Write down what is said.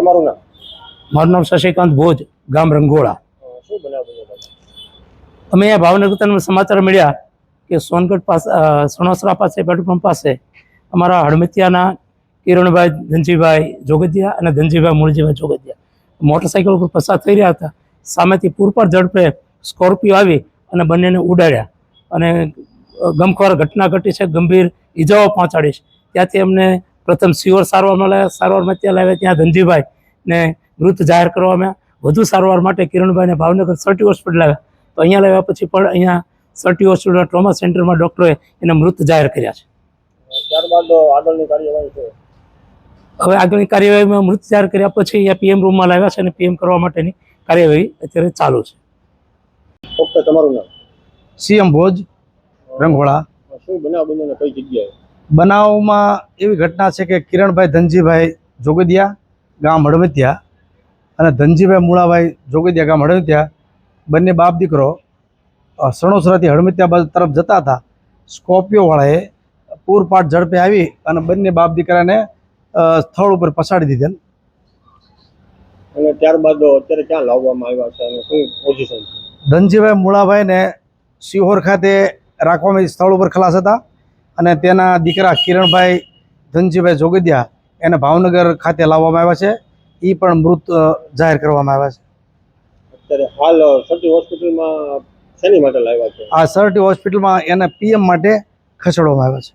તમારું નામ? મારું નામ શશિકાંત ભોજ, ગામ રંગોળા. શું બનાવ બન્યો? અમે અહીંયા ભાવનગર સમાચાર મળ્યા કે સોનગઢ પાસે સણોસરા પાસે પેટ્રોલ પંપ પાસે અમારા હળમિતિયાના કિરણભાઈ ધનજીભાઈ જોગદિયા અને ધનજીભાઈ મૂળજીભાઈ જોગદિયા મોટરસાઇકલ ઉપર પસાર થઈ રહ્યા હતા. સામેથી પૂરપાટ ઝડપે સ્કોર્પિયો આવી અને બંનેને ઉડાડ્યા અને ગમખ્વાર ઘટના ઘટી છે. ગંભીર ઈજાઓ પહોંચાડી છે. ત્યાંથી અમને પ્રથમ સિયોર સારવારમાં ત્યાં લાવ્યા. ત્યાં ધનજીભાઈને મૃત જાહેર કરવામાં વધુ સારવાર માટે કિરણભાઈને ભાવનગર સર્ટી હોસ્પિટલ લાવ્યા. તો અહીંયા લાવ્યા પછી પણ અહીંયા સર્ટી હોસ્પિટલના ટ્રોમા સેન્ટરમાં ડૉક્ટરોએ એને મૃત જાહેર કર્યા છે. ત્યારબાદ આગળની કાર્યવાહી છે? હવે આગળની કાર્યવાહીમાં મૃત જાહેર કર્યા પછી અહીંયા પીએમ રૂમમાં લાવ્યા છે અને પીએમ કરવા માટેની કાર્યવાહી અત્યારે ચાલુ છે. ઓકે, તમારું નામ? સીએમ ભોજ, રંગોળા. શું બનાવ બન્યો, કઈ જગ્યાએ? બનાવમાં એવી ઘટના છે કે કિરણભાઈ ધનજીભાઈ જોગદિયા, ગામ હળમિતિયા, અને ધનજીભાઈ મૂળાભાઈ જોગદિયા, ગામ હળમિતિયા, બંને બાપ દીકરો સણોસરાથી હળમિતિયા બાજુ તરફ જતા હતા. સ્કોર્પિયોવાળાએ પૂરપાટ ઝડપે આવી અને બંને બાપ દીકરાને સ્થળ ઉપર પછાડી દીધેલ. અને ત્યારબાદ અત્યારે ક્યાં લાવવામાં આવ્યા છે અને શું પોઝિશન છે? ધનજીભાઈ મૂળાભાઈને સિહોર ખાતે રાખવામાં સ્થળ ઉપર ખલાસ હતા અને તેના દીકરા કિરણભાઈ ધનજીભાઈ જોગદિયા એને ભાવનગર ખાતે લાવવામાં આવ્યા છે. એ પણ મૃત જાહેર કરવામાં આવ્યા છે. અત્યારે હાલ સર્ટી હોસ્પિટલમાં શેની માટે લાવ્યા છે? આ સર્ટી હોસ્પિટલમાં એને પીએમ માટે ખસેડવામાં આવ્યા છે.